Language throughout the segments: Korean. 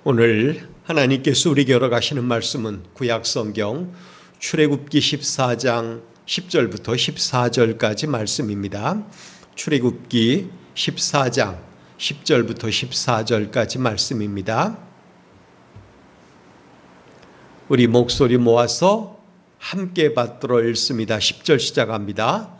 오늘 하나님께서 우리에게 열어가시는 말씀은 구약성경 출애굽기 14장 10절부터 14절까지 말씀입니다. 출애굽기 14장 10절부터 14절까지 말씀입니다. 우리 목소리 모아서 함께 받들어 읽습니다. 10절 시작합니다.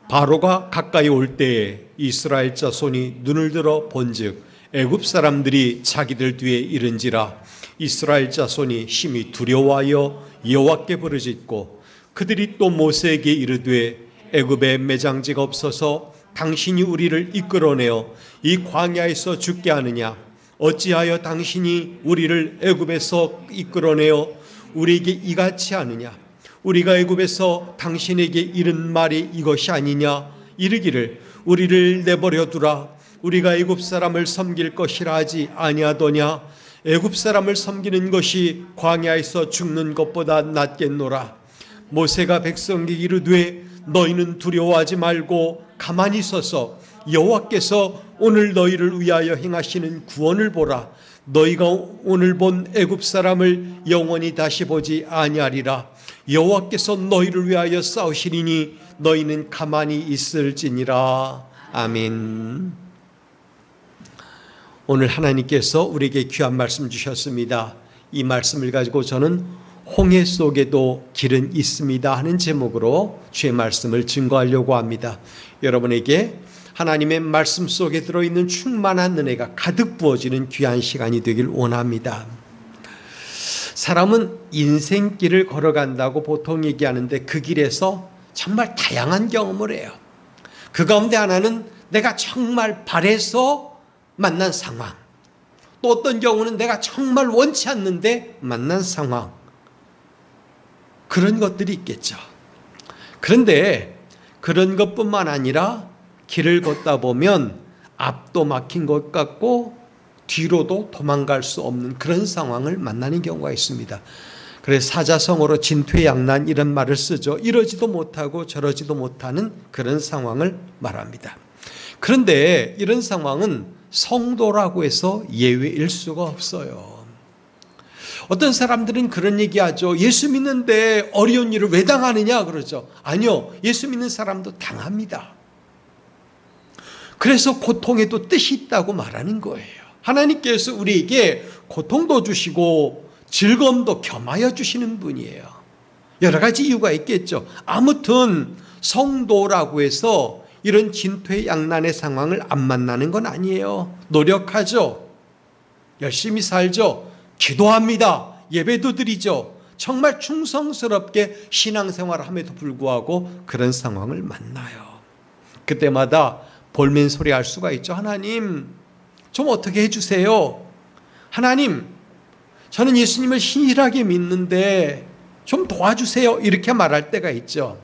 바로가 가까이 올 때에 이스라엘 자손이 눈을 들어 본즉 애굽 사람들이 자기들 뒤에 이른지라. 이스라엘 자손이 심히 두려워하여 여호와께 부르짖고 그들이 또 모세에게 이르되 애굽에 매장지가 없어서 당신이 우리를 이끌어내어 이 광야에서 죽게 하느냐? 어찌하여 당신이 우리를 애굽에서 이끌어내어 우리에게 이같이 하느냐? 우리가 애굽에서 당신에게 이른 말이 이것이 아니냐? 이르기를 우리를 내버려 두라. 우리가 애굽 사람을 섬길 것이라 하지 아니하더냐? 애굽 사람을 섬기는 것이 광야에서 죽는 것보다 낫겠노라. 모세가 백성에게 이르되 너희는 두려워하지 말고 가만히 서서 여호와께서 오늘 너희를 위하여 행하시는 구원을 보라. 너희가 오늘 본 애굽 사람을 영원히 다시 보지 아니하리라. 여호와께서 너희를 위하여 싸우시리니 너희는 가만히 있을지니라. 아멘. 오늘 하나님께서 우리에게 귀한 말씀 주셨습니다. 이 말씀을 가지고 저는 홍해 속에도 길은 있습니다 하는 제목으로 주의 말씀을 증거하려고 합니다. 여러분에게 하나님의 말씀 속에 들어있는 충만한 은혜가 가득 부어지는 귀한 시간이 되길 원합니다. 사람은 인생길을 걸어간다고 보통 얘기하는데 그 길에서 정말 다양한 경험을 해요. 그 가운데 하나는 내가 정말 바래서 만난 상황, 또 어떤 경우는 내가 정말 원치 않는데 만난 상황, 그런 것들이 있겠죠. 그런데 그런 것뿐만 아니라 길을 걷다 보면 앞도 막힌 것 같고 뒤로도 도망갈 수 없는 그런 상황을 만나는 경우가 있습니다. 그래서 사자성어로 진퇴양난 이런 말을 쓰죠. 이러지도 못하고 저러지도 못하는 그런 상황을 말합니다. 그런데 이런 상황은 성도라고 해서 예외일 수가 없어요. 어떤 사람들은 그런 얘기하죠. 예수 믿는데 어려운 일을 왜 당하느냐 그러죠. 아니요, 예수 믿는 사람도 당합니다. 그래서 고통에도 뜻이 있다고 말하는 거예요. 하나님께서 우리에게 고통도 주시고 즐거움도 겸하여 주시는 분이에요. 여러 가지 이유가 있겠죠. 아무튼 성도라고 해서 이런 진퇴양난의 상황을 안 만나는 건 아니에요. 노력하죠. 열심히 살죠. 기도합니다. 예배도 드리죠. 정말 충성스럽게 신앙생활을 함에도 불구하고 그런 상황을 만나요. 그때마다 볼멘 소리 할 수가 있죠. 하나님, 좀 어떻게 해주세요. 하나님, 저는 예수님을 신실하게 믿는데 좀 도와주세요. 이렇게 말할 때가 있죠.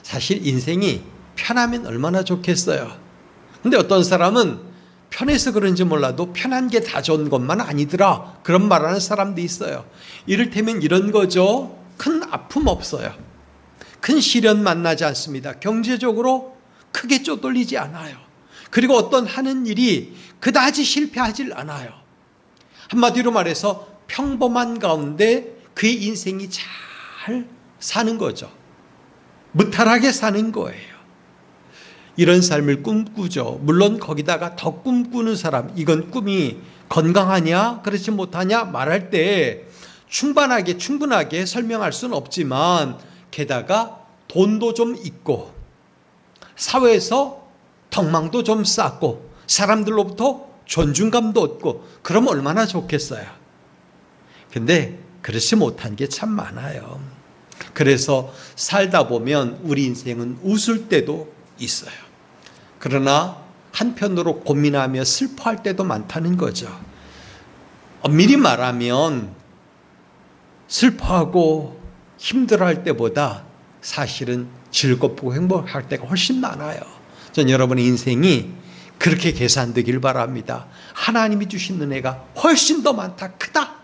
사실 인생이 편하면 얼마나 좋겠어요. 근데 어떤 사람은 편해서 그런지 몰라도 편한 게 다 좋은 것만 아니더라, 그런 말하는 사람도 있어요. 이를테면 이런 거죠. 큰 아픔 없어요. 큰 시련 만나지 않습니다. 경제적으로 크게 쪼들리지 않아요. 그리고 어떤 하는 일이 그다지 실패하질 않아요. 한마디로 말해서 평범한 가운데 그의 인생이 잘 사는 거죠. 무탈하게 사는 거예요. 이런 삶을 꿈꾸죠. 물론 거기다가 더 꿈꾸는 사람, 이건 꿈이 건강하냐 그렇지 못하냐 말할 때 충분하게 설명할 수는 없지만 게다가 돈도 좀 있고 사회에서 덕망도 좀 쌓고 사람들로부터 존중감도 얻고 그러면 얼마나 좋겠어요. 근데 그렇지 못한 게 참 많아요. 그래서 살다 보면 우리 인생은 웃을 때도 있어요. 그러나 한편으로 고민하며 슬퍼할 때도 많다는 거죠. 미리 말하면 슬퍼하고 힘들어할 때보다 사실은 즐겁고 행복할 때가 훨씬 많아요. 전 여러분의 인생이 그렇게 계산되길 바랍니다. 하나님이 주신 은혜가 훨씬 더 많다, 크다.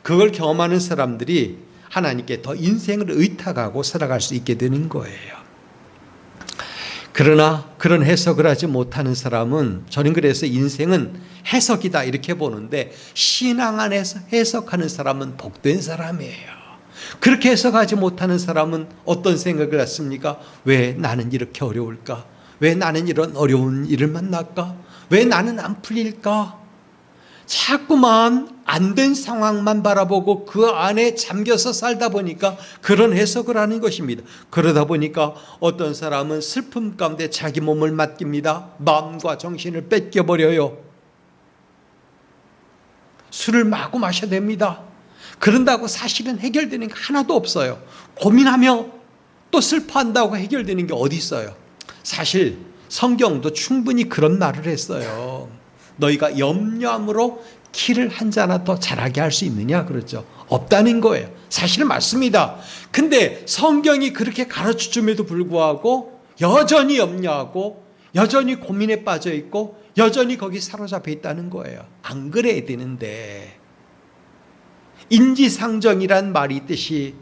그걸 경험하는 사람들이 하나님께 더 인생을 의탁하고 살아갈 수 있게 되는 거예요. 그러나 그런 해석을 하지 못하는 사람은, 저는 그래서 인생은 해석이다 이렇게 보는데, 신앙 안에서 해석하는 사람은 복된 사람이에요. 그렇게 해석하지 못하는 사람은 어떤 생각을 갖습니까? 왜 나는 이렇게 어려울까? 왜 나는 이런 어려운 일을 만날까? 왜 나는 안 풀릴까? 자꾸만 안 된 상황만 바라보고 그 안에 잠겨서 살다 보니까 그런 해석을 하는 것입니다. 그러다 보니까 어떤 사람은 슬픔 가운데 자기 몸을 맡깁니다. 마음과 정신을 뺏겨버려요. 술을 마구 마셔야 됩니다. 그런다고 사실은 해결되는 게 하나도 없어요. 고민하며 또 슬퍼한다고 해결되는 게 어디 있어요? 사실 성경도 충분히 그런 말을 했어요. 너희가 염려함으로 키를 한 잔 더 자라게 할 수 있느냐? 그렇죠. 없다는 거예요. 사실은 맞습니다. 근데 성경이 그렇게 가르쳐줌에도 불구하고 여전히 염려하고 여전히 고민에 빠져 있고 여전히 거기 사로잡혀 있다는 거예요. 안 그래야 되는데, 인지상정이란 말이 있듯이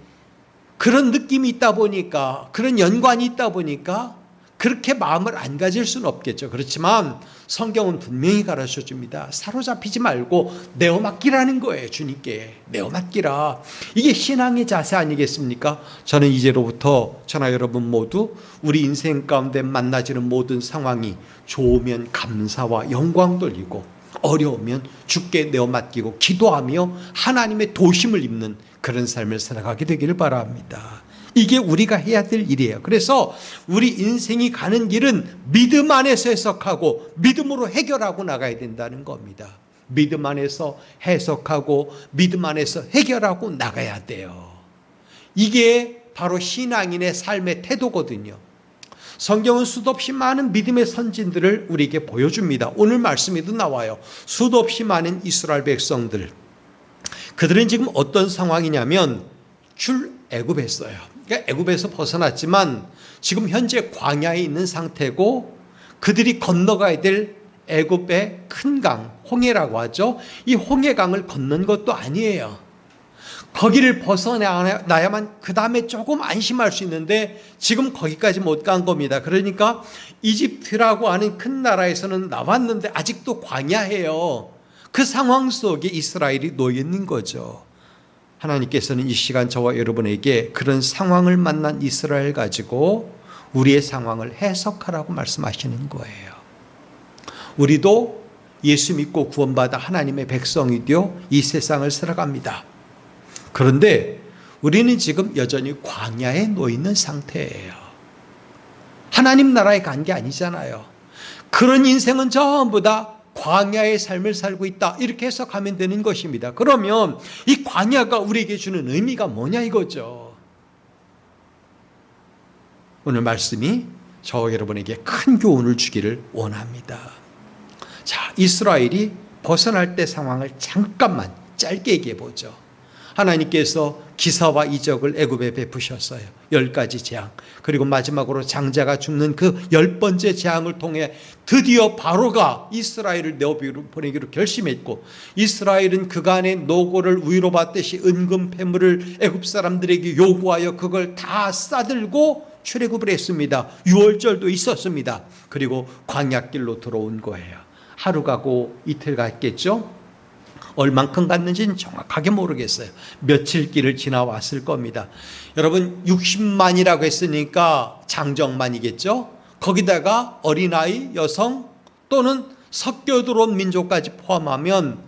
그런 느낌이 있다 보니까, 그런 연관이 있다 보니까 그렇게 마음을 안 가질 수는 없겠죠. 그렇지만 성경은 분명히 가르쳐 줍니다. 사로잡히지 말고 내어 맡기라는 거예요. 주님께 내어 맡기라. 이게 신앙의 자세 아니겠습니까? 저는 이제로부터 저나 여러분 모두 우리 인생 가운데 만나지는 모든 상황이 좋으면 감사와 영광 돌리고, 어려우면 주께 내어 맡기고 기도하며 하나님의 도심을 입는 그런 삶을 살아가게 되기를 바랍니다. 이게 우리가 해야 될 일이에요. 그래서 우리 인생이 가는 길은 믿음 안에서 해석하고 믿음으로 해결하고 나가야 된다는 겁니다. 믿음 안에서 해석하고 믿음 안에서 해결하고 나가야 돼요. 이게 바로 신앙인의 삶의 태도거든요. 성경은 수도 없이 많은 믿음의 선진들을 우리에게 보여줍니다. 오늘 말씀에도 나와요. 수도 없이 많은 이스라엘 백성들, 그들은 지금 어떤 상황이냐면 출애굽했어요. 그러니까 애굽에서 벗어났지만 지금 현재 광야에 있는 상태고, 그들이 건너가야 될 애굽의 큰 강, 홍해라고 하죠. 이 홍해강을 건넌 것도 아니에요. 거기를 벗어나야만 그 다음에 조금 안심할 수 있는데 지금 거기까지 못 간 겁니다. 그러니까 이집트라고 하는 큰 나라에서는 나왔는데 아직도 광야예요. 그 상황 속에 이스라엘이 놓여 있는 거죠. 하나님께서는 이 시간 저와 여러분에게 그런 상황을 만난 이스라엘 가지고 우리의 상황을 해석하라고 말씀하시는 거예요. 우리도 예수 믿고 구원받아 하나님의 백성이 되어 이 세상을 살아갑니다. 그런데 우리는 지금 여전히 광야에 놓여 있는 상태예요. 하나님 나라에 간 게 아니잖아요. 그런 인생은 전부 다 광야의 삶을 살고 있다, 이렇게 해석하면 되는 것입니다. 그러면 이 광야가 우리에게 주는 의미가 뭐냐 이거죠. 오늘 말씀이 저와 여러분에게 큰 교훈을 주기를 원합니다. 자, 이스라엘이 벗어날 때 상황을 잠깐만 짧게 얘기해 보죠. 하나님께서 기사와 이적을 애굽에 베푸셨어요. 10가지 재앙. 그리고 마지막으로 장자가 죽는 그 10번째 재앙을 통해 드디어 바로가 이스라엘을 내어보내기로 결심했고, 이스라엘은 그간의 노고를 위로 받듯이 은금 패물을 애굽 사람들에게 요구하여 그걸 다 싸들고 출애굽을 했습니다. 유월절도 있었습니다. 그리고 광야길로 들어온 거예요. 하루 가고 이틀 갔겠죠? 얼만큼 갔는지는 정확하게 모르겠어요. 며칠 길을 지나왔을 겁니다. 여러분, 60만이라고 했으니까 장정만이겠죠? 거기다가 어린아이, 여성 또는 섞여 들어온 민족까지 포함하면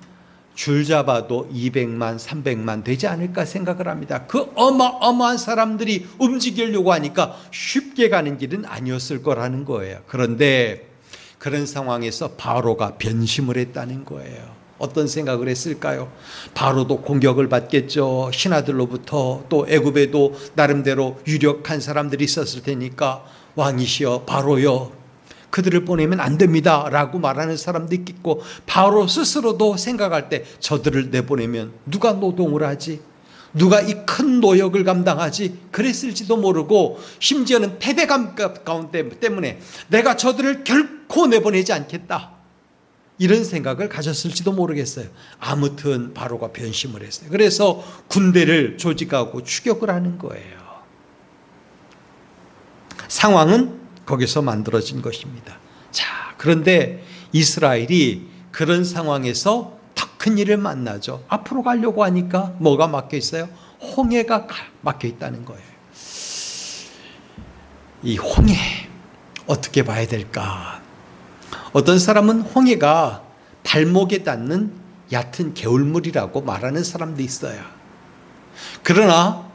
줄 잡아도 200만, 300만 되지 않을까 생각을 합니다. 그 어마어마한 사람들이 움직이려고 하니까 쉽게 가는 길은 아니었을 거라는 거예요. 그런데 그런 상황에서 바로가 변심을 했다는 거예요. 어떤 생각을 했을까요? 바로도 공격을 받겠죠. 신하들로부터. 또 애굽에도 나름대로 유력한 사람들이 있었을 테니까 왕이시여 바로여, 그들을 보내면 안 됩니다 라고 말하는 사람도 있겠고, 바로 스스로도 생각할 때 저들을 내보내면 누가 노동을 하지? 누가 이 큰 노역을 감당하지? 그랬을지도 모르고, 심지어는 패배감 가운데 때문에 내가 저들을 결코 내보내지 않겠다, 이런 생각을 가졌을지도 모르겠어요. 아무튼 바로가 변심을 했어요. 그래서 군대를 조직하고 추격을 하는 거예요. 상황은 거기서 만들어진 것입니다. 자, 그런데 이스라엘이 그런 상황에서 더 큰 일을 만나죠. 앞으로 가려고 하니까 뭐가 막혀 있어요? 홍해가 막혀 있다는 거예요. 이 홍해 어떻게 봐야 될까? 어떤 사람은 홍해가 발목에 닿는 얕은 개울물이라고 말하는 사람도 있어요. 그러나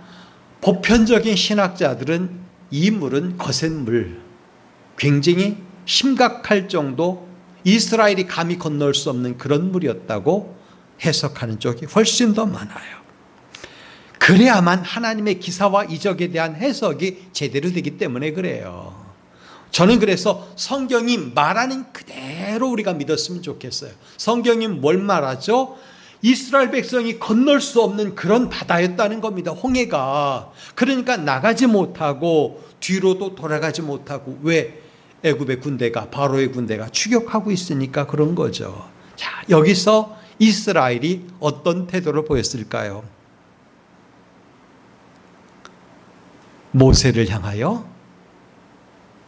보편적인 신학자들은 이 물은 거센 물, 굉장히 심각할 정도 이스라엘이 감히 건널 수 없는 그런 물이었다고 해석하는 쪽이 훨씬 더 많아요. 그래야만 하나님의 기사와 이적에 대한 해석이 제대로 되기 때문에 그래요. 저는 그래서 성경이 말하는 그대로 우리가 믿었으면 좋겠어요. 성경이 뭘 말하죠? 이스라엘 백성이 건널 수 없는 그런 바다였다는 겁니다. 홍해가. 그러니까 나가지 못하고 뒤로도 돌아가지 못하고, 왜? 애굽의 군대가, 바로의 군대가 추격하고 있으니까 그런 거죠. 자, 여기서 이스라엘이 어떤 태도를 보였을까요? 모세를 향하여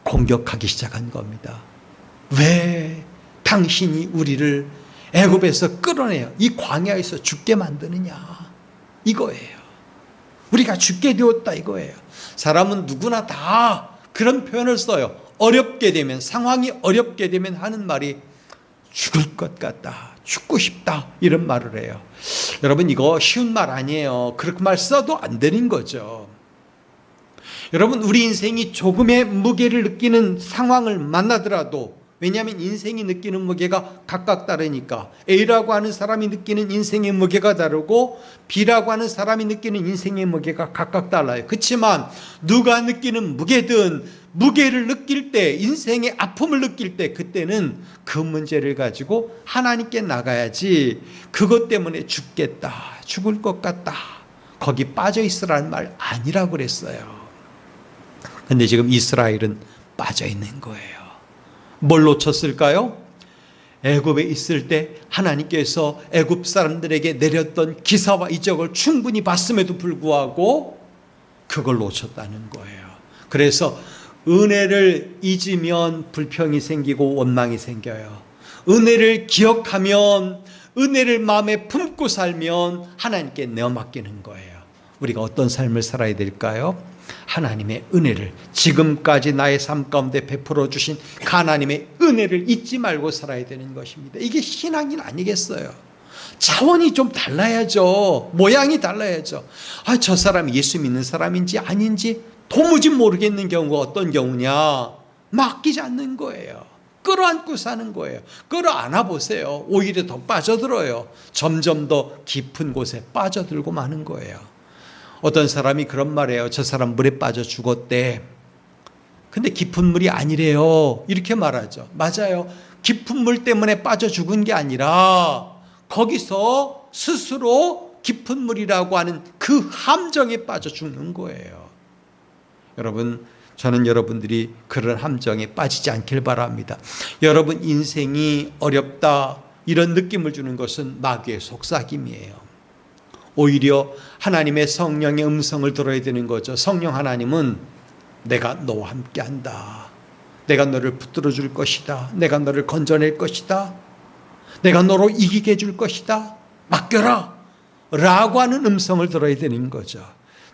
공격하기 시작한 겁니다. 왜 당신이 우리를 애굽에서 끌어내요, 이 광야에서 죽게 만드느냐, 이거예요. 우리가 죽게 되었다, 이거예요. 사람은 누구나 다 그런 표현을 써요. 어렵게 되면, 상황이 어렵게 되면 하는 말이 죽을 것 같다, 죽고 싶다, 이런 말을 해요. 여러분, 이거 쉬운 말 아니에요. 그렇게 말 써도 안 되는 거죠. 여러분, 우리 인생이 조금의 무게를 느끼는 상황을 만나더라도, 왜냐하면 인생이 느끼는 무게가 각각 다르니까, A라고 하는 사람이 느끼는 인생의 무게가 다르고 B라고 하는 사람이 느끼는 인생의 무게가 각각 달라요. 그렇지만 누가 느끼는 무게든, 무게를 느낄 때, 인생의 아픔을 느낄 때, 그때는 그 문제를 가지고 하나님께 나가야지, 그것 때문에 죽겠다, 죽을 것 같다, 거기 빠져 있으라는 말 아니라고 그랬어요. 근데 지금 이스라엘은 빠져 있는 거예요. 뭘 놓쳤을까요? 애굽에 있을 때 하나님께서 애굽 사람들에게 내렸던 기사와 이적을 충분히 봤음에도 불구하고 그걸 놓쳤다는 거예요. 그래서 은혜를 잊으면 불평이 생기고 원망이 생겨요. 은혜를 기억하면, 은혜를 마음에 품고 살면 하나님께 내어맡기는 거예요. 우리가 어떤 삶을 살아야 될까요? 하나님의 은혜를, 지금까지 나의 삶 가운데 베풀어 주신 하나님의 은혜를 잊지 말고 살아야 되는 것입니다. 이게 신앙인 아니겠어요? 차원이 좀 달라야죠. 모양이 달라야죠. 저 사람이 예수 믿는 사람인지 아닌지 도무지 모르겠는 경우가 어떤 경우냐? 맡기지 않는 거예요. 끌어안고 사는 거예요. 끌어안아 보세요. 오히려 더 빠져들어요. 점점 더 깊은 곳에 빠져들고 마는 거예요. 어떤 사람이 그런 말이에요. 저 사람 물에 빠져 죽었대. 근데 깊은 물이 아니래요. 이렇게 말하죠. 맞아요. 깊은 물 때문에 빠져 죽은 게 아니라 거기서 스스로 깊은 물이라고 하는 그 함정에 빠져 죽는 거예요. 여러분, 저는 여러분들이 그런 함정에 빠지지 않길 바랍니다. 여러분 인생이 어렵다, 이런 느낌을 주는 것은 마귀의 속삭임이에요. 오히려 하나님의 성령의 음성을 들어야 되는 거죠. 성령 하나님은 내가 너와 함께 한다, 내가 너를 붙들어 줄 것이다, 내가 너를 건져낼 것이다, 내가 너로 이기게 해줄 것이다, 맡겨라 라고 하는 음성을 들어야 되는 거죠.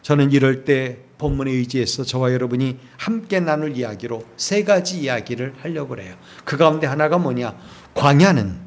저는 이럴 때 본문에 의지해서 저와 여러분이 함께 나눌 이야기로 세 가지 이야기를 하려고 해요. 그 가운데 하나가 뭐냐? 광야는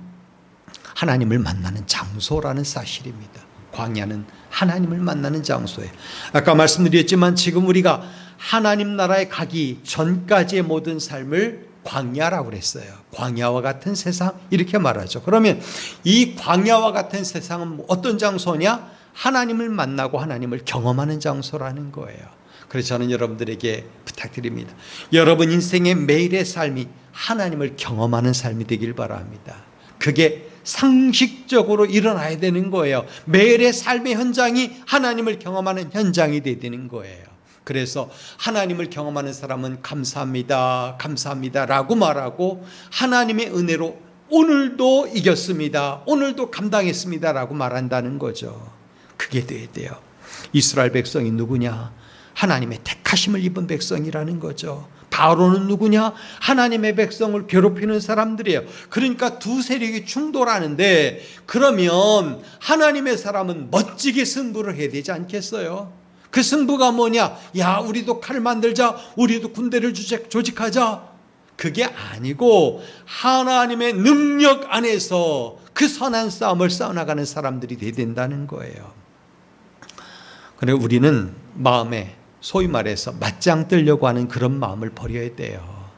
하나님을 만나는 장소라는 사실입니다. 광야는 하나님을 만나는 장소예요. 아까 말씀드렸지만 지금 우리가 하나님 나라에 가기 전까지의 모든 삶을 광야라고 그랬어요. 광야와 같은 세상, 이렇게 말하죠. 그러면 이 광야와 같은 세상은 어떤 장소냐? 하나님을 만나고 하나님을 경험하는 장소라는 거예요. 그래서 저는 여러분들에게 부탁드립니다. 여러분 인생의 매일의 삶이 하나님을 경험하는 삶이 되길 바랍니다. 그게 상식적으로 일어나야 되는 거예요. 매일의 삶의 현장이 하나님을 경험하는 현장이 되어야 되는 거예요. 그래서 하나님을 경험하는 사람은 감사합니다, 감사합니다 라고 말하고, 하나님의 은혜로 오늘도 이겼습니다, 오늘도 감당했습니다 라고 말한다는 거죠. 그게 돼야 돼요. 이스라엘 백성이 누구냐? 하나님의 택하심을 입은 백성이라는 거죠. 바로는 누구냐? 하나님의 백성을 괴롭히는 사람들이에요. 그러니까 두 세력이 충돌하는데, 그러면 하나님의 사람은 멋지게 승부를 해야 되지 않겠어요? 그 승부가 뭐냐? 야, 우리도 칼을 만들자, 우리도 군대를 조직하자. 그게 아니고 하나님의 능력 안에서 그 선한 싸움을 싸워나가는 사람들이 돼야 된다는 거예요. 그래, 우리는 마음에 소위 말해서 맞짱 뜨려고 하는 그런 마음을 버려야 돼요.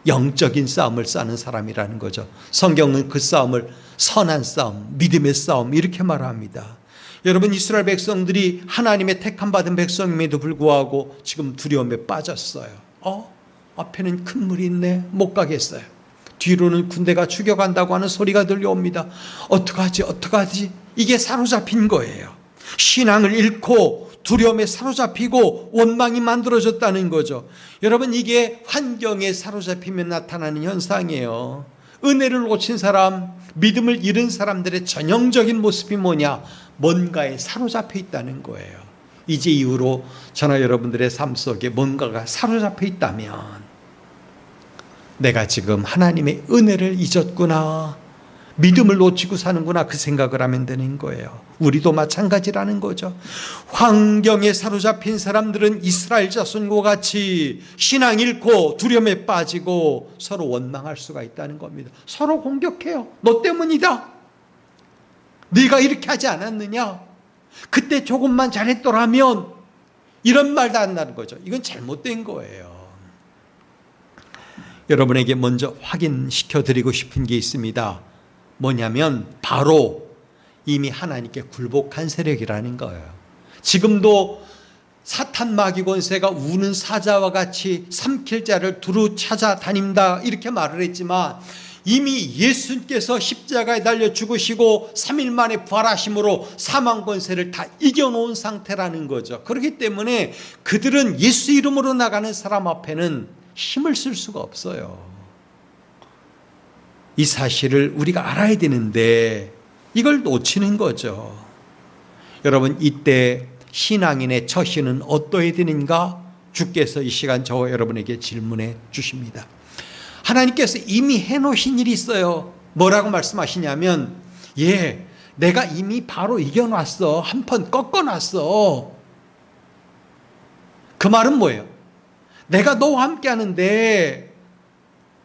영적인 싸움을 싸는 사람이라는 거죠. 성경은 그 싸움을 선한 싸움, 믿음의 싸움 이렇게 말합니다. 여러분, 이스라엘 백성들이 하나님의 택함 받은 백성임에도 불구하고 지금 두려움에 빠졌어요. 앞에는 큰 물이 있네, 못 가겠어요. 뒤로는 군대가 죽여간다고 하는 소리가 들려옵니다. 어떡하지? 이게 사로잡힌 거예요. 신앙을 잃고 두려움에 사로잡히고 원망이 만들어졌다는 거죠. 여러분, 이게 환경에 사로잡히면 나타나는 현상이에요. 은혜를 놓친 사람, 믿음을 잃은 사람들의 전형적인 모습이 뭐냐? 뭔가에 사로잡혀 있다는 거예요. 이제 이후로 저나 여러분들의 삶 속에 뭔가가 사로잡혀 있다면 내가 지금 하나님의 은혜를 잊었구나, 믿음을 놓치고 사는구나, 그 생각을 하면 되는 거예요. 우리도 마찬가지라는 거죠. 환경에 사로잡힌 사람들은 이스라엘 자손과 같이 신앙 잃고 두려움에 빠지고 서로 원망할 수가 있다는 겁니다. 서로 공격해요. 너 때문이다. 네가 이렇게 하지 않았느냐? 그때 조금만 잘했더라면, 이런 말도 안 나는 거죠. 이건 잘못된 거예요. 여러분에게 먼저 확인시켜 드리고 싶은 게 있습니다. 뭐냐면 바로 이미 하나님께 굴복한 세력이라는 거예요. 지금도 사탄 마귀 권세가 우는 사자와 같이 삼킬 자를 두루 찾아다닌다 이렇게 말을 했지만, 이미 예수님께서 십자가에 달려 죽으시고 3일 만에 부활하심으로 사망 권세를 다 이겨놓은 상태라는 거죠. 그렇기 때문에 그들은 예수 이름으로 나가는 사람 앞에는 힘을 쓸 수가 없어요. 이 사실을 우리가 알아야 되는데 이걸 놓치는 거죠. 여러분, 이때 신앙인의 처신은 어떠해야 되는가? 주께서 이 시간 저와 여러분에게 질문해 주십니다. 하나님께서 이미 해놓으신 일이 있어요. 뭐라고 말씀하시냐면, 내가 이미 바로 이겨놨어. 한 번 꺾어놨어. 그 말은 뭐예요? 내가 너와 함께 하는데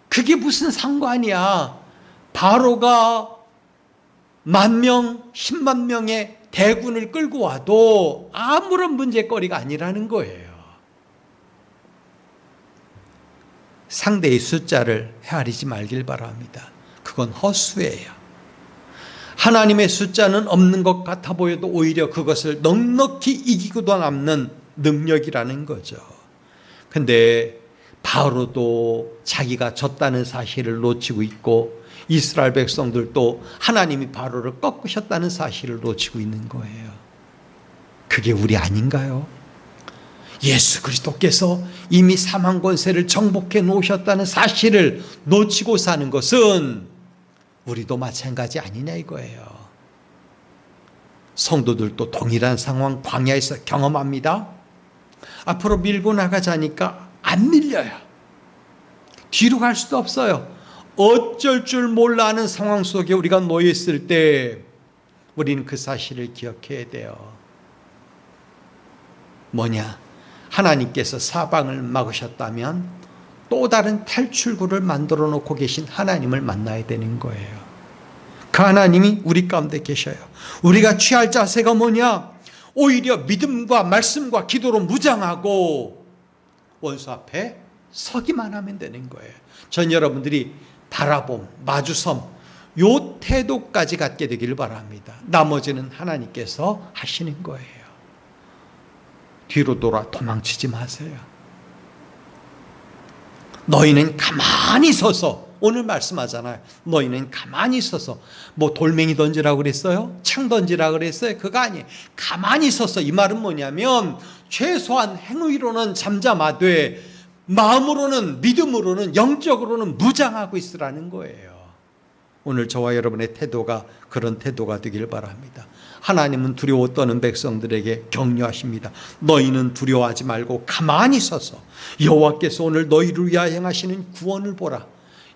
그게 무슨 상관이야. 바로가 10,000명, 10만 명의 대군을 끌고 와도 아무런 문제거리가 아니라는 거예요. 상대의 숫자를 헤아리지 말길 바랍니다. 그건 허수예요. 하나님의 숫자는 없는 것 같아 보여도 오히려 그것을 넉넉히 이기고도 남는 능력이라는 거죠. 근데 바로도 자기가 졌다는 사실을 놓치고 있고, 이스라엘 백성들도 하나님이 바로를 꺾으셨다는 사실을 놓치고 있는 거예요. 그게 우리 아닌가요? 예수 그리스도께서 이미 사망 권세를 정복해 놓으셨다는 사실을 놓치고 사는 것은 우리도 마찬가지 아니냐 이거예요. 성도들도 동일한 상황 광야에서 경험합니다. 앞으로 밀고 나가자니까 안 밀려요. 뒤로 갈 수도 없어요. 어쩔 줄 몰라 하는 상황 속에 우리가 놓여 있을 때 우리는 그 사실을 기억해야 돼요. 뭐냐? 하나님께서 사방을 막으셨다면 또 다른 탈출구를 만들어 놓고 계신 하나님을 만나야 되는 거예요. 그 하나님이 우리 가운데 계셔요. 우리가 취할 자세가 뭐냐? 오히려 믿음과 말씀과 기도로 무장하고 원수 앞에 서기만 하면 되는 거예요. 전 여러분들이 바라봄, 마주섬, 요 태도까지 갖게 되길 바랍니다. 나머지는 하나님께서 하시는 거예요. 뒤로 돌아 도망치지 마세요. 너희는 가만히 서서, 오늘 말씀하잖아요. 너희는 가만히 서서, 뭐 돌멩이 던지라고 그랬어요? 창 던지라고 그랬어요? 그거 아니에요. 가만히 서서, 이 말은 뭐냐면 최소한 행위로는 잠잠하되 마음으로는, 믿음으로는, 영적으로는 무장하고 있으라는 거예요. 오늘 저와 여러분의 태도가 그런 태도가 되길 바랍니다. 하나님은 두려워 떠는 백성들에게 격려하십니다. 너희는 두려워하지 말고 가만히 서서 여호와께서 오늘 너희를 위하여 행하시는 구원을 보라.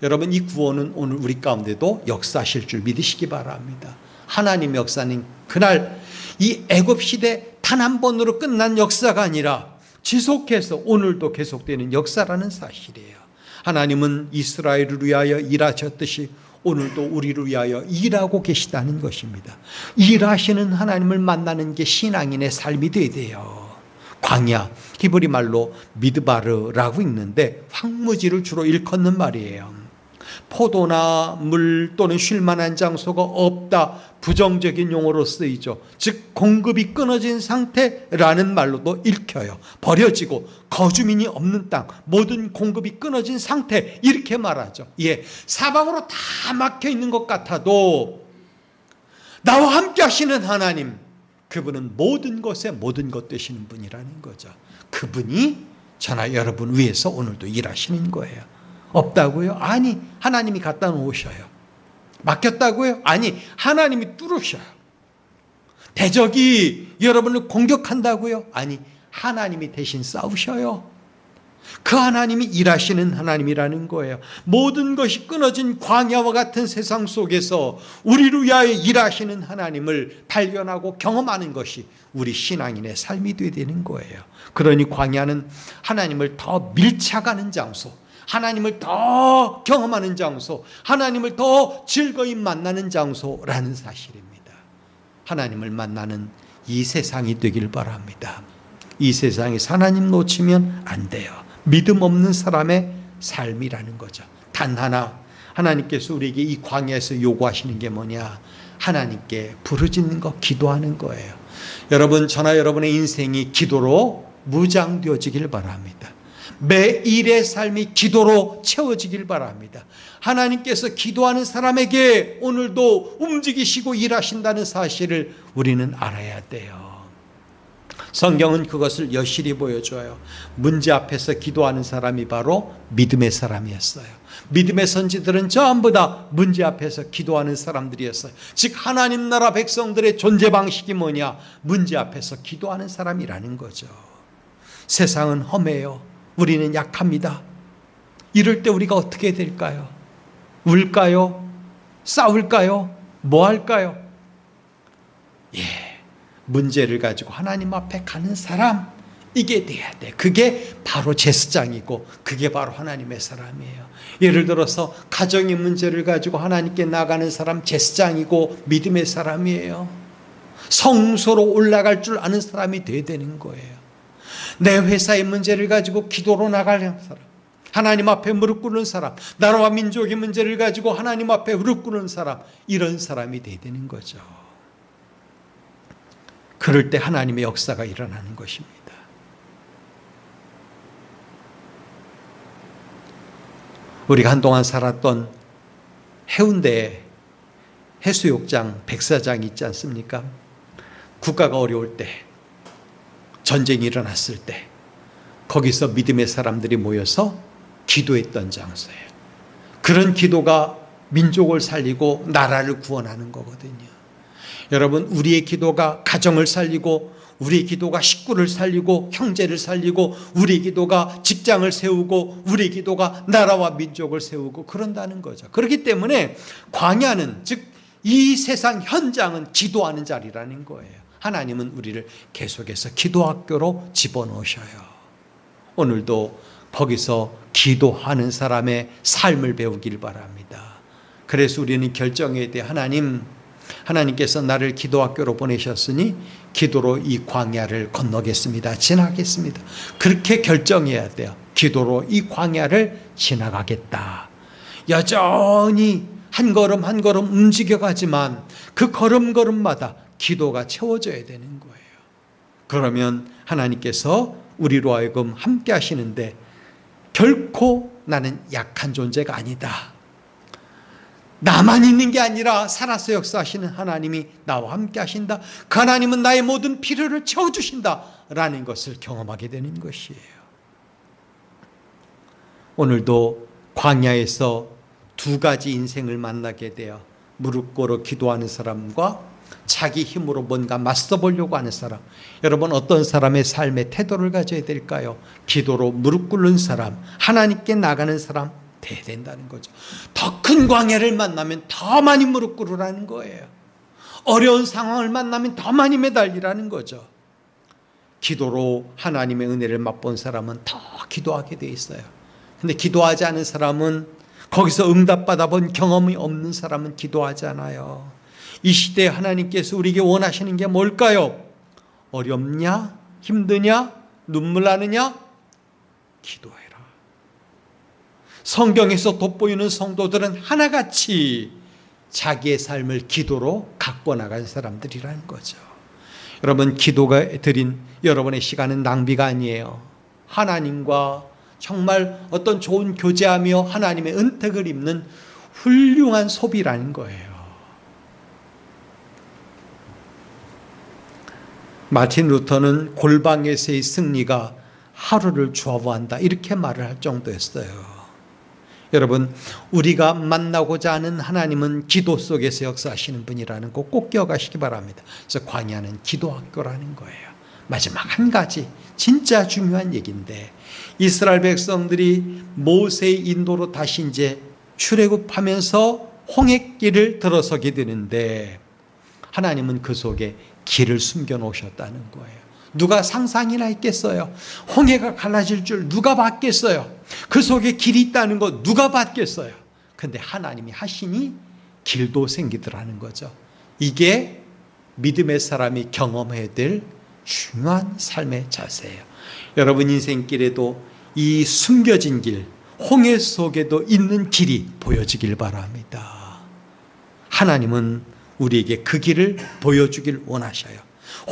여러분, 이 구원은 오늘 우리 가운데도 역사하실 줄 믿으시기 바랍니다. 하나님의 역사는 그날 이 애굽 시대 단 한 번으로 끝난 역사가 아니라 지속해서 오늘도 계속되는 역사라는 사실이에요. 하나님은 이스라엘을 위하여 일하셨듯이 오늘도 우리를 위하여 일하고 계시다는 것입니다. 일하시는 하나님을 만나는 게 신앙인의 삶이 되어야 돼요. 광야, 히브리 말로 미드바르라고 읽는데 황무지를 주로 일컫는 말이에요. 포도나 물 또는 쉴 만한 장소가 없다, 부정적인 용어로 쓰이죠. 즉 공급이 끊어진 상태라는 말로도 읽혀요. 버려지고 거주민이 없는 땅, 모든 공급이 끊어진 상태, 이렇게 말하죠. 예, 사방으로 다 막혀 있는 것 같아도 나와 함께 하시는 하나님, 그분은 모든 것에 모든 것 되시는 분이라는 거죠. 그분이 저나 여러분 위해서 오늘도 일하시는 거예요. 없다고요? 아니, 하나님이 갖다 놓으셔요. 맡겼다고요? 아니, 하나님이 뚫으셔요. 대적이 여러분을 공격한다고요? 아니, 하나님이 대신 싸우셔요. 그 하나님이 일하시는 하나님이라는 거예요. 모든 것이 끊어진 광야와 같은 세상 속에서 우리를 위하여 일하시는 하나님을 발견하고 경험하는 것이 우리 신앙인의 삶이 되어야 되는 거예요. 그러니 광야는 하나님을 더 밀착하는 장소, 하나님을 더 경험하는 장소, 하나님을 더 즐거이 만나는 장소라는 사실입니다. 하나님을 만나는 이 세상이 되길 바랍니다. 이 세상에서 하나님 놓치면 안 돼요. 믿음 없는 사람의 삶이라는 거죠. 단 하나, 하나님께서 우리에게 이 광야에서 요구하시는 게 뭐냐? 하나님께 부르짖는 거, 기도하는 거예요. 여러분, 저나 여러분의 인생이 기도로 무장되어지길 바랍니다. 매일의 삶이 기도로 채워지길 바랍니다. 하나님께서 기도하는 사람에게 오늘도 움직이시고 일하신다는 사실을 우리는 알아야 돼요. 성경은 그것을 여실히 보여줘요. 문제 앞에서 기도하는 사람이 바로 믿음의 사람이었어요. 믿음의 선지들은 전부 다 문제 앞에서 기도하는 사람들이었어요. 즉 하나님 나라 백성들의 존재 방식이 뭐냐? 문제 앞에서 기도하는 사람이라는 거죠. 세상은 험해요. 우리는 약합니다. 이럴 때 우리가 어떻게 될까요? 울까요? 싸울까요? 뭐 할까요? 예, 문제를 가지고 하나님 앞에 가는 사람, 이게 돼야 돼. 그게 바로 제사장이고 그게 바로 하나님의 사람이에요. 예를 들어서 가정의 문제를 가지고 하나님께 나가는 사람, 제사장이고 믿음의 사람이에요. 성소로 올라갈 줄 아는 사람이 돼야 되는 거예요. 내 회사의 문제를 가지고 기도로 나가는 사람, 하나님 앞에 무릎 꿇는 사람, 나라와 민족의 문제를 가지고 하나님 앞에 무릎 꿇는 사람, 이런 사람이 돼야 되는 거죠. 그럴 때 하나님의 역사가 일어나는 것입니다. 우리가 한동안 살았던 해운대 해수욕장 백사장 있지 않습니까? 국가가 어려울 때, 전쟁이 일어났을 때 거기서 믿음의 사람들이 모여서 기도했던 장소예요. 그런 기도가 민족을 살리고 나라를 구원하는 거거든요. 여러분, 우리의 기도가 가정을 살리고, 우리의 기도가 식구를 살리고, 형제를 살리고, 우리의 기도가 직장을 세우고, 우리의 기도가 나라와 민족을 세우고 그런다는 거죠. 그렇기 때문에 광야는, 즉 이 세상 현장은 기도하는 자리라는 거예요. 하나님은 우리를 계속해서 기도학교로 집어넣으셔요. 오늘도 거기서 기도하는 사람의 삶을 배우길 바랍니다. 그래서 우리는 결정해야 돼. 하나님께서 나를 기도학교로 보내셨으니 기도로 이 광야를 건너겠습니다. 지나겠습니다. 그렇게 결정해야 돼요. 기도로 이 광야를 지나가겠다. 여전히 한 걸음 한 걸음 움직여가지만 그 걸음걸음마다 기도가 채워져야 되는 거예요. 그러면 하나님께서 우리로 하여금 함께 하시는데 결코 나는 약한 존재가 아니다. 나만 있는 게 아니라 살아서 역사하시는 하나님이 나와 함께 하신다. 그 하나님은 나의 모든 필요를 채워주신다 라는 것을 경험하게 되는 것이에요. 오늘도 광야에서 두 가지 인생을 만나게 돼요. 무릎 꿇어 기도하는 사람과 자기 힘으로 뭔가 맞서 보려고 하는 사람. 여러분, 어떤 사람의 삶의 태도를 가져야 될까요? 기도로 무릎 꿇는 사람, 하나님께 나가는 사람 돼야 된다는 거죠. 더 큰 광야를 만나면 더 많이 무릎 꿇으라는 거예요. 어려운 상황을 만나면 더 많이 매달리라는 거죠. 기도로 하나님의 은혜를 맛본 사람은 더 기도하게 돼 있어요. 근데 기도하지 않은 사람은, 거기서 응답받아 본 경험이 없는 사람은 기도하지 않아요. 이 시대에 하나님께서 우리에게 원하시는 게 뭘까요? 어렵냐? 힘드냐? 눈물 나느냐? 기도해라. 성경에서 돋보이는 성도들은 하나같이 자기의 삶을 기도로 갖고 나간 사람들이라는 거죠. 여러분, 기도가 드린 여러분의 시간은 낭비가 아니에요. 하나님과 정말 어떤 좋은 교제하며 하나님의 은택을 입는 훌륭한 소비라는 거예요. 마틴 루터는 골방에서의 승리가 하루를 좌우한다, 이렇게 말을 할 정도였어요. 여러분, 우리가 만나고자 하는 하나님은 기도 속에서 역사하시는 분이라는 거 꼭 기억하시기 바랍니다. 그래서 광야는 기도학교라는 거예요. 마지막 한 가지 진짜 중요한 얘기인데, 이스라엘 백성들이 모세의 인도로 다시 이제 출애굽하면서 홍해길을 들어서게 되는데, 하나님은 그 속에 길을 숨겨 놓으셨다는 거예요. 누가 상상이나 했겠어요? 홍해가 갈라질 줄 누가 봤겠어요? 그 속에 길이 있다는 거 누가 봤겠어요? 근데 하나님이 하시니 길도 생기더라는 거죠. 이게 믿음의 사람이 경험해야 될 중요한 삶의 자세예요. 여러분 인생길에도 이 숨겨진 길, 홍해 속에도 있는 길이 보여지길 바랍니다. 하나님은 우리에게 그 길을 보여주길 원하셔요.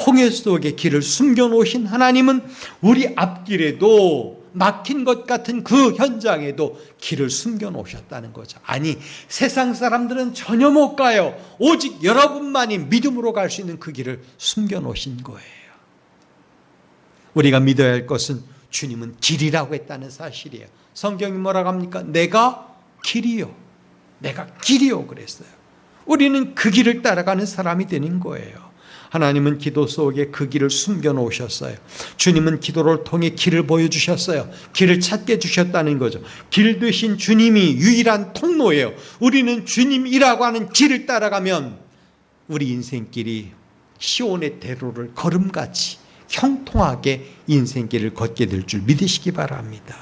홍해 속에 길을 숨겨놓으신 하나님은 우리 앞길에도, 막힌 것 같은 그 현장에도 길을 숨겨놓으셨다는 거죠. 아니, 세상 사람들은 전혀 못 가요. 오직 여러분만이 믿음으로 갈 수 있는 그 길을 숨겨놓으신 거예요. 우리가 믿어야 할 것은 주님은 길이라고 했다는 사실이에요. 성경이 뭐라고 합니까? 내가 길이요, 내가 길이요 그랬어요. 우리는 그 길을 따라가는 사람이 되는 거예요. 하나님은 기도 속에 그 길을 숨겨놓으셨어요. 주님은 기도를 통해 길을 보여주셨어요. 길을 찾게 해주셨다는 거죠. 길 되신 주님이 유일한 통로예요. 우리는 주님이라고 하는 길을 따라가면 우리 인생길이 시온의 대로를 걸음같이 형통하게 인생길을 걷게 될 줄 믿으시기 바랍니다.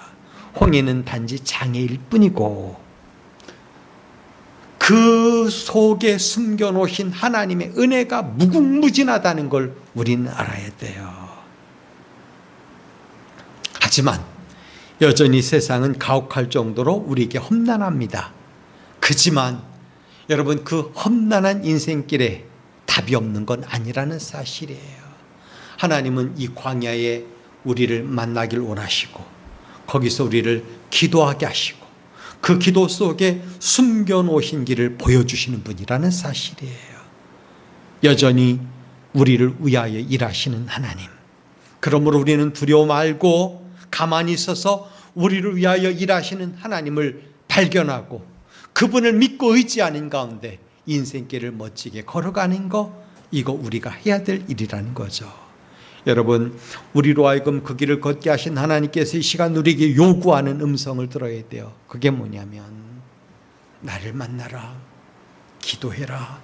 홍해는 단지 장애일 뿐이고, 그 속에 숨겨놓으신 하나님의 은혜가 무궁무진하다는 걸 우리는 알아야 돼요. 하지만 여전히 세상은 가혹할 정도로 우리에게 험난합니다. 그지만 여러분, 그 험난한 인생길에 답이 없는 건 아니라는 사실이에요. 하나님은 이 광야에 우리를 만나길 원하시고, 거기서 우리를 기도하게 하시고, 그 기도 속에 숨겨놓으신 길을 보여주시는 분이라는 사실이에요. 여전히 우리를 위하여 일하시는 하나님. 그러므로 우리는 두려워 말고 가만히 있어서 우리를 위하여 일하시는 하나님을 발견하고 그분을 믿고 의지하는 가운데 인생길을 멋지게 걸어가는 거, 이거 우리가 해야 될 일이라는 거죠. 여러분, 우리로 하여금 그 길을 걷게 하신 하나님께서 이 시간 우리에게 요구하는 음성을 들어야 돼요. 그게 뭐냐면, 나를 만나라, 기도해라,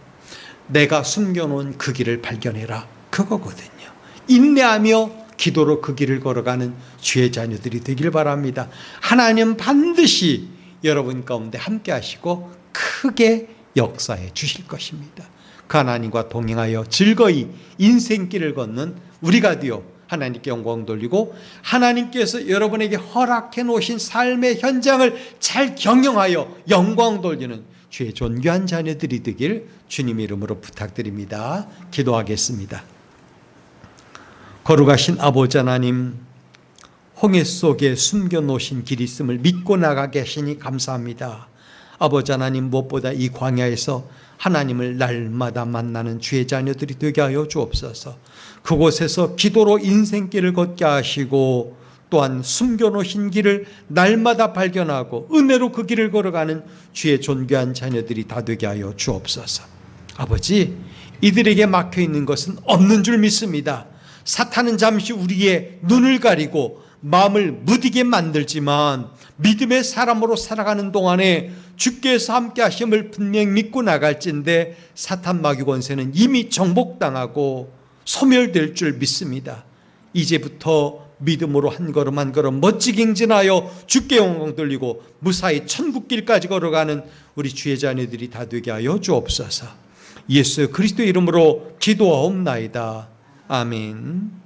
내가 숨겨놓은 그 길을 발견해라, 그거거든요. 인내하며 기도로 그 길을 걸어가는 주의 자녀들이 되길 바랍니다. 하나님 반드시 여러분 가운데 함께 하시고 크게 역사해 주실 것입니다. 그 하나님과 동행하여 즐거이 인생길을 걷는 우리가 되어 하나님께 영광 돌리고, 하나님께서 여러분에게 허락해 놓으신 삶의 현장을 잘 경영하여 영광 돌리는 주의 존귀한 자녀들이 되길 주님 이름으로 부탁드립니다. 기도하겠습니다. 거룩하신 아버지 하나님, 홍해 속에 숨겨놓으신 길이 있음을 믿고 나가게 하시니 감사합니다. 아버지 하나님, 무엇보다 이 광야에서 하나님을 날마다 만나는 주의 자녀들이 되게 하여 주옵소서. 그곳에서 기도로 인생길을 걷게 하시고 또한 숨겨놓으신 길을 날마다 발견하고 은혜로 그 길을 걸어가는 주의 존귀한 자녀들이 다 되게 하여 주옵소서. 아버지, 이들에게 막혀있는 것은 없는 줄 믿습니다. 사탄은 잠시 우리의 눈을 가리고 마음을 무디게 만들지만 믿음의 사람으로 살아가는 동안에 주께서 함께 하심을 분명히 믿고 나갈진데 사탄 마귀 권세는 이미 정복당하고 소멸될 줄 믿습니다. 이제부터 믿음으로 한 걸음 한 걸음 멋지게 행진하여 주께 영광 돌리고 무사히 천국길까지 걸어가는 우리 주의 자녀들이 다 되게 하여 주옵소서. 예수 그리스도 이름으로 기도하옵나이다. 아멘.